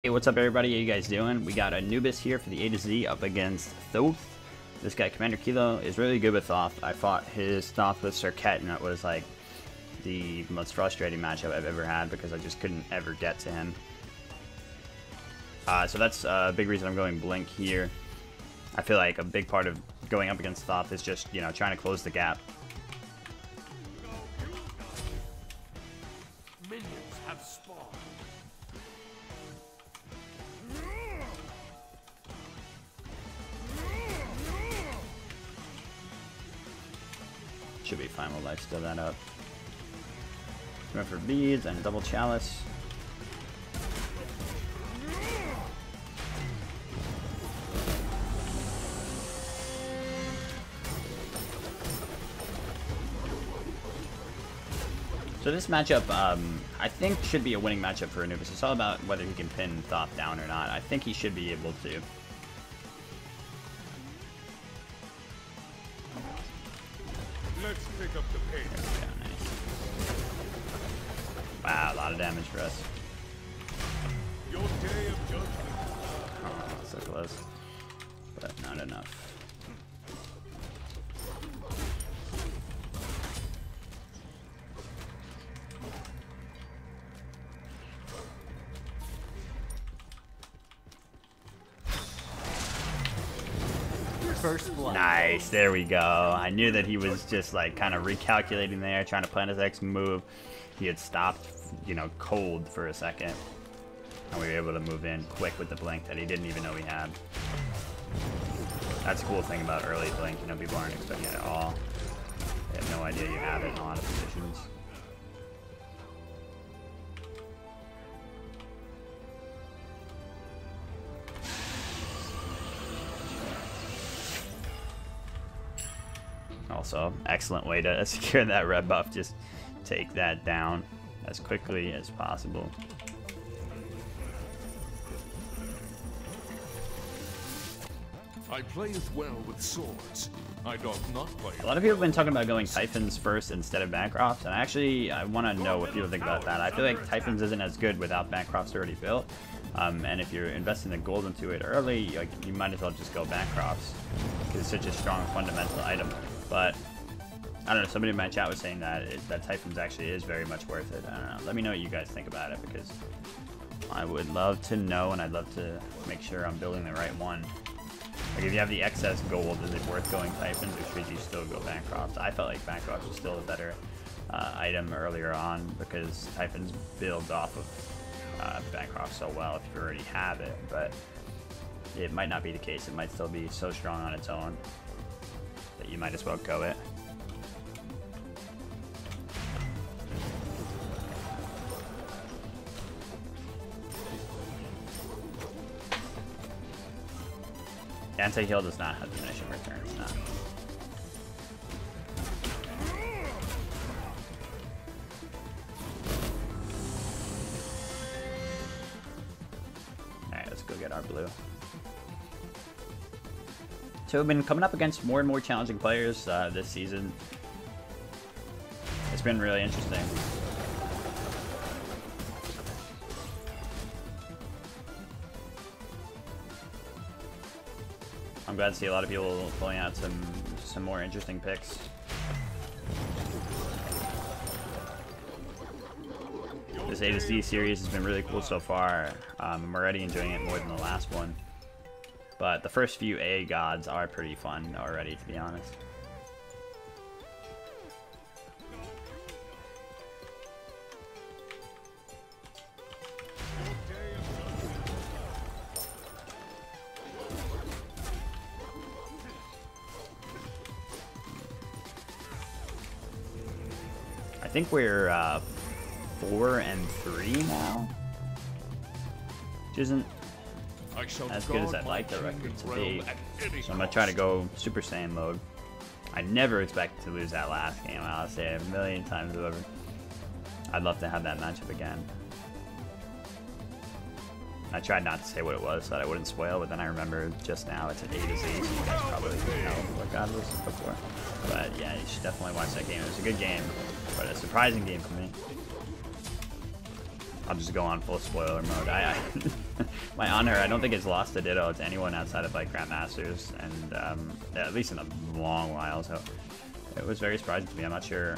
Hey, what's up everybody? How you guys doing? We got Anubis here for the A to Z up against Thoth. This guy, Commander Kilo, is really good with Thoth. I fought his Thoth with Circuit, and it was like the most frustrating matchup I've ever had because I just couldn't ever get to him. So that's a big reason I'm going Blink here. I feel like a big part of going up against Thoth is just, you know, trying to close the gap. Minions have spawned. Should be fine. We'll lifesteal that up. Going for beads and a double chalice. So this matchup, I think, should be a winning matchup for Anubis. It's all about whether he can pin Thoth down or not. I think he should be able to. Let's pick up the pace. There we go, nice. Wow, a lot of damage for us. Your day of judgment. Oh, so close. But not enough. First blood. Nice, there we go. I knew that he was just like kind of recalculating there, trying to plan his next move. He had stopped, you know, cold for a second. And we were able to move in quick with the blink that he didn't even know he had. That's the cool thing about early blink, you know, people aren't expecting it at all. They have no idea you have it in a lot of positions. Also, excellent way to secure that red buff. Just take that down as quickly as possible. I playeth well with swords. I doth not play. A lot of people have been talking about going Typhons first instead of Bancrofts, and actually I want to know what people think about that. I feel like Typhons isn't as good without Bancrofts already built, and if you're investing the gold into it early, like, you might as well just go Bancrofts because it's such a strong fundamental item. But I don't know, somebody in my chat was saying that that Typhons actually is very much worth it. I don't know. Let me know what you guys think about it, because I would love to know, and I'd love to make sure I'm building the right one. Like, if you have the excess gold, is it worth going Typhons, or should you still go Bancrofts? I felt like Bancrofts was still a better item earlier on, because Typhons builds off of Bancrofts so well if you already have it, but it might not be the case. It might still be so strong on its own that you might as well go it. Anti-heal does not have diminishing returns, no. Alright, let's go get our blue. So we've been coming up against more and more challenging players this season. It's been really interesting. I'm glad to see a lot of people pulling out some more interesting picks. This A to Z series has been really cool so far. I'm already enjoying it more than the last one. But the first few A gods are pretty fun already, to be honest. I think we're 4-3 now, which isn't as good as I'd like the record to be. So I'm gonna try to go Super Saiyan mode. I never expected to lose that last game. I'll say it a million times over. I'd love to have that matchup again. I tried not to say what it was so that I wouldn't spoil, but then I remembered just now it's an A to Z, so you guys probably know what God was before. But yeah, you should definitely watch that game. It was a good game, but a surprising game for me. I'll just go on full spoiler mode. My honor, I don't think it's lost to Ditto to anyone outside of like Grandmasters, and at least in a long while. So it was very surprising to me. I'm not sure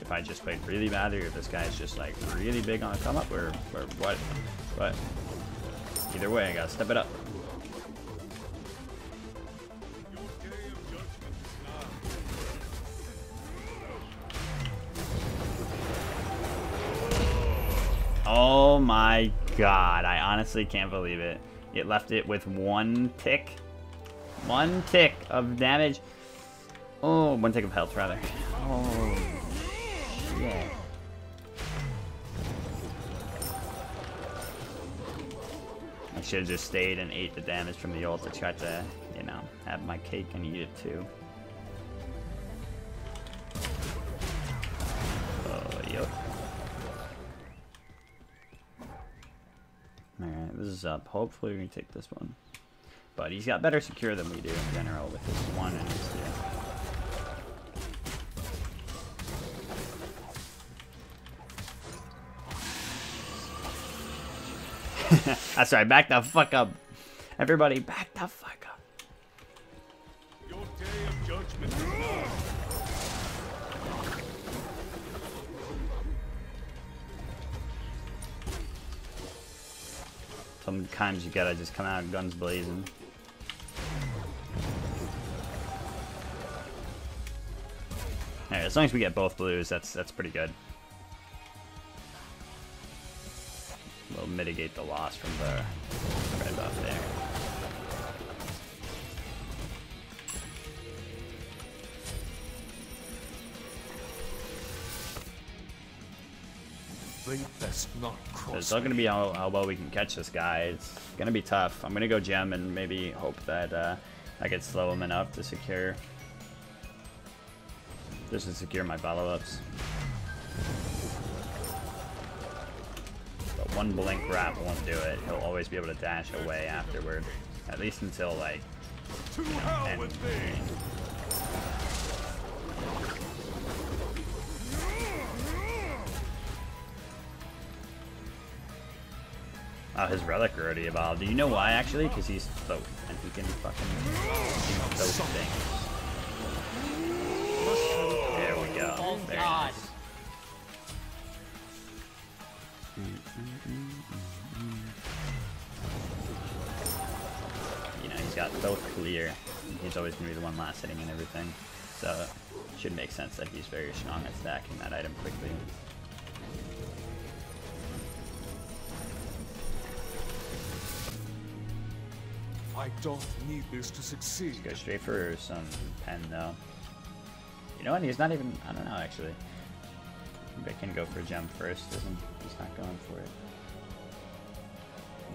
if I just played really bad or if this guy's just like really big on the come up or what. But either way, I gotta step it up. Oh my god, I honestly can't believe it. It left it with one tick of damage. Oh, one tick of health rather. Oh, yeah. I should have just stayed and ate the damage from the ult to try to, you know, have my cake and eat it too. Oh, yep. Alright, this is up. Hopefully we can take this one. But he's got better secure than we do in general with his 1 and his 2. That's right, back the fuck up. Everybody, back the fuck up. Your day of judgment is nigh. Sometimes you gotta just come out guns blazing. Alright, as long as we get both blues, that's pretty good. We'll mitigate the loss from the red buff there. They best not cross. It's not going to be how well we can catch this guy. It's going to be tough. I'm going to go gem and maybe hope that I could slow him enough to secure. Just to secure my follow-ups. But one blink wrap won't do it. He'll always be able to dash away afterward. At least until, like, To you know, hell end with the thee. game. Oh, his relic already evolved. Do you know why, actually? Because he's Thoth, and he can fucking do Thoth things. There we go. Oh Very god. nice. You know, he's got Thoth clear. He's always going to be the one last hitting and everything. So it should make sense that he's very strong at stacking that item quickly. I don't need this to succeed. Go straight for some pen though. You know what? He's not even. I don't know actually. Maybe I can go for gem first. He's not going for it.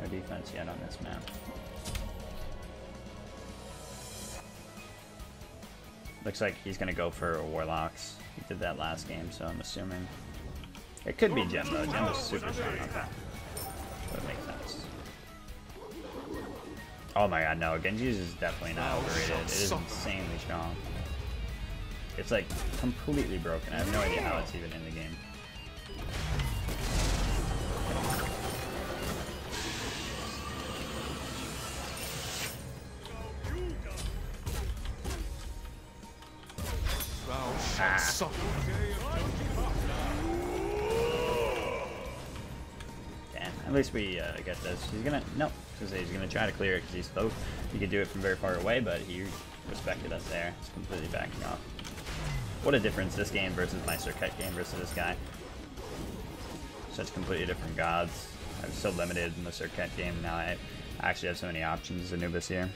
No defense yet on this map. Looks like he's gonna go for warlocks. He did that last game, so I'm assuming it could be gem though. Gem is super strong. Okay, so it makes sense. Oh my god, no, Genji's is definitely not overrated. It is insanely strong. It's like completely broken. I have no idea how it's even in the game. Thou shalt suffer. Damn, at least we get this. He's gonna, no, he's gonna try to clear it because he's Thoth. He could do it from very far away, but he respected us there. He's completely backing off. What a difference this game versus my Circuit game versus this guy. Such completely different gods. I was so limited in the Circuit game. Now I actually have so many options as Anubis here.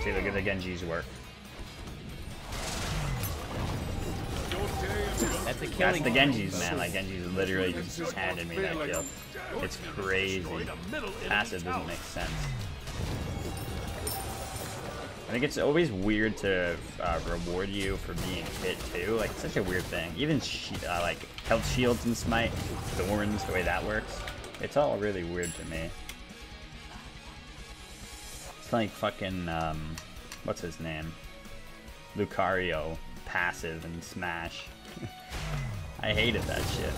See, look at the Genji's work. That's a That's killing. the Genji's, man. Like, Genji's literally just handed me that kill. It's crazy. Passive doesn't make sense. I think it's always weird to reward you for being hit, too. Like, it's such a weird thing. Even, like, health shields in Smite, thorns, the way that works. It's all really weird to me. It's like fucking, what's his name? Lucario passive and smash. I hated that shit.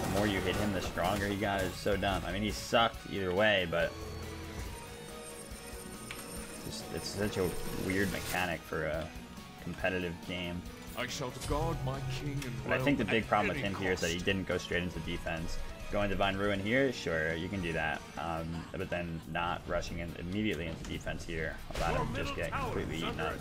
The more you hit him, the stronger he got. It's so dumb. I mean, he sucked either way, but it's such a weird mechanic for a competitive game. I shall guard my king and but I think the big problem with him here is that he didn't go straight into defense. Going Divine Ruin here, sure, you can do that. But then not rushing in immediately into defense here allowed him to just get completely eaten up.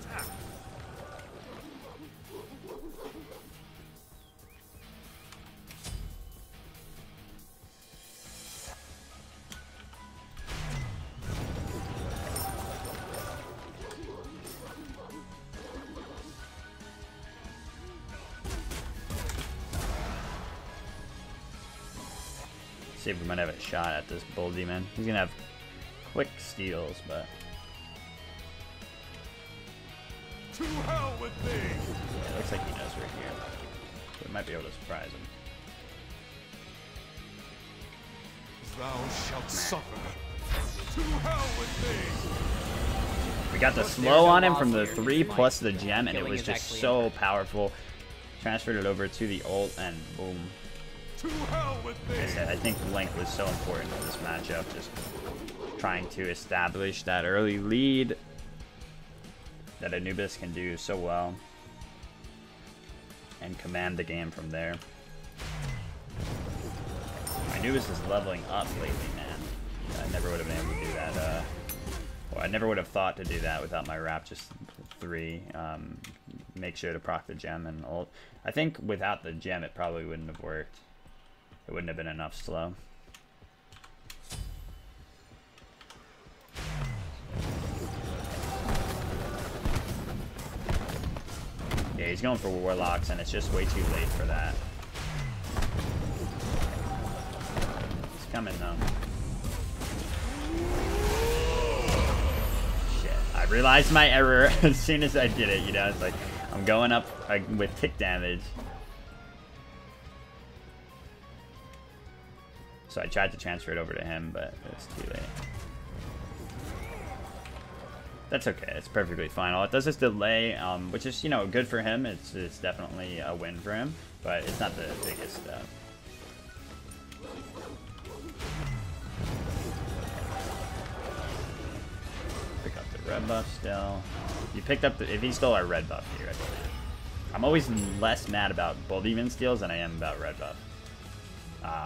See if we might have a shot at this Bull Demon. He's gonna have quick steals, but to hell with me. Yeah, it looks like he knows we're here. So we might be able to surprise him. Thou shalt suffer. To hell with me. We got the slow on him from the 3 plus the gem, and it was just so powerful. Transferred it over to the ult, and boom. To hell with me. Like I said, I think Link was so important in this matchup, just trying to establish that early lead that Anubis can do so well and command the game from there. Anubis is leveling up lately, man. I never would have been able to do that. Well, I never would have thought to do that without my Raptus 3. Make sure to proc the gem and ult. I think without the gem, it probably wouldn't have worked. It wouldn't have been enough slow. Yeah, he's going for Warlocks, and it's just way too late for that. He's coming, though. Shit. I realized my error as soon as I did it, you know? It's like, I'm going up with tick damage. So I tried to transfer it over to him, but it's too late. That's okay. It's perfectly fine. All it does is delay, which is, you know, good for him. It's definitely a win for him, but it's not the biggest. Pick up the red buff still. You picked up the. If he stole our red buff here, I believe. I'm always less mad about Bull Demon steals than I am about red buff.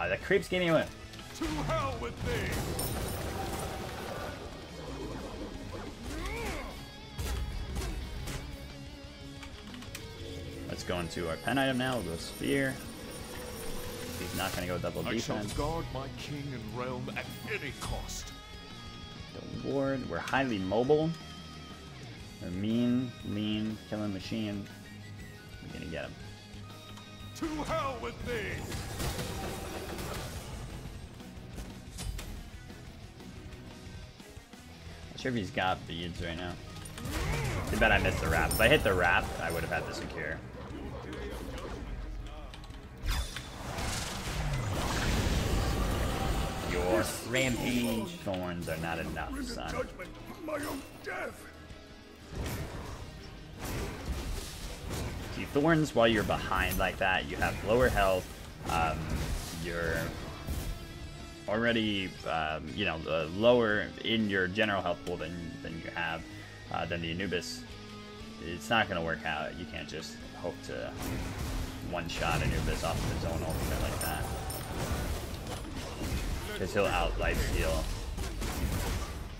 The creep's getting away. To hell with me. Let's go into our pen item now. We'll go Sphere. He's not going to go double defense. I shall guard my king and realm at any cost. The ward. We're highly mobile. We're mean, lean, killing machine. We're going to get him. To hell with me. Not sure if he's got beads right now. Too bad I missed the wrap. If I hit the wrap, I would have had the secure. Your rampage thorns are not enough, son. See, thorns, while you're behind like that, you have lower health. You're already, you know, lower in your general health pool than you have than the Anubis. It's not going to work out. You can't just hope to one-shot Anubis off of his own ultimate like that. Because he'll out-lifesteal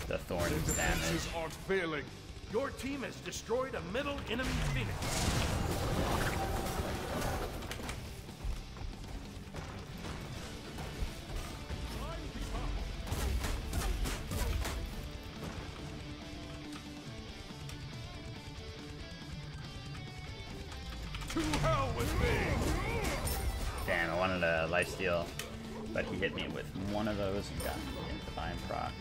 the thorns damage. Aren't failing. Your team has destroyed a middle enemy Phoenix. To hell with me. Damn, I wanted a lifesteal, but he hit me with one of those and got me in Divine proc.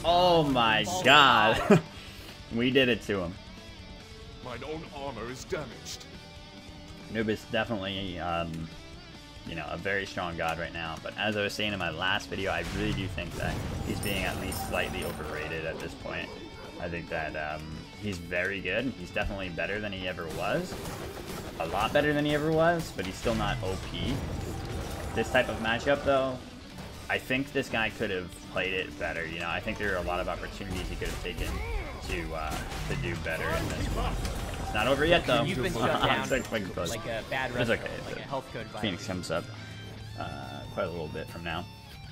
Oh my god. We did it to him. Mine own armor is damaged. Anubis definitely you know, a very strong god right now. But as I was saying in my last video, I really do think that he's being at least slightly overrated at this point. I think that he's very good. He's definitely better than he ever was. A lot better than he ever was, but he's still not OP. This type of matchup, though, I think this guy could have played it better. You know, I think there are a lot of opportunities he could have taken to do better in this one. It's not over yet, though. You've been shut down like a bad it's restaurant, okay. like a health code Phoenix violation. comes up quite a little bit from now.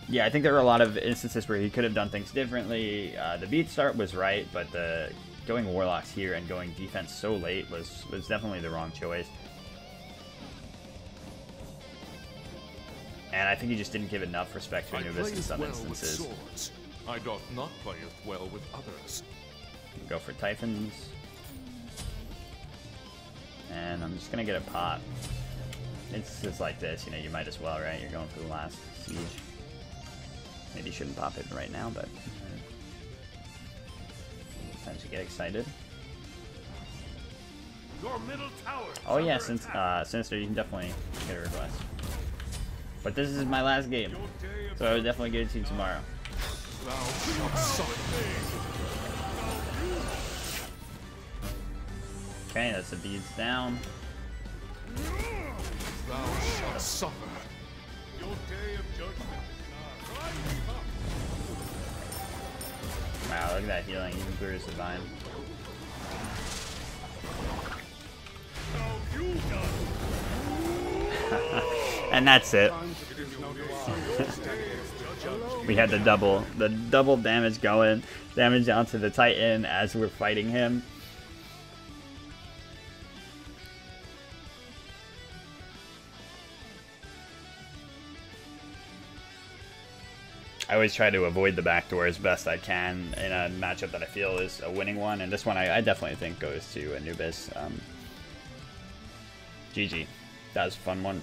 Yeah, I think there were a lot of instances where he could have done things differently. The beat start was right, but the going Warlocks here and going defense so late was definitely the wrong choice. And I think he just didn't give enough respect to Anubis in some instances. Swords. I doth not playeth well with others. Go for Typhons. And I'm just gonna get a pop. It's just like this, you know, you might as well, right? You're going for the last siege. Maybe you shouldn't pop it right now, but sometimes you get excited. Your middle tower. Oh yeah, since Sinister, you can definitely get a request. But this is my last game, so I would definitely get it to you tomorrow. Thou shalt suffer. Okay, that's the beads down. Thou shalt suffer. Your day of judgment. Wow, look at that healing, even through his divine. And that's it. We had the double damage going, damage onto the Titan as we're fighting him. I always try to avoid the backdoor as best I can in a matchup that I feel is a winning one, and this one I definitely think goes to Anubis. GG. That was a fun one.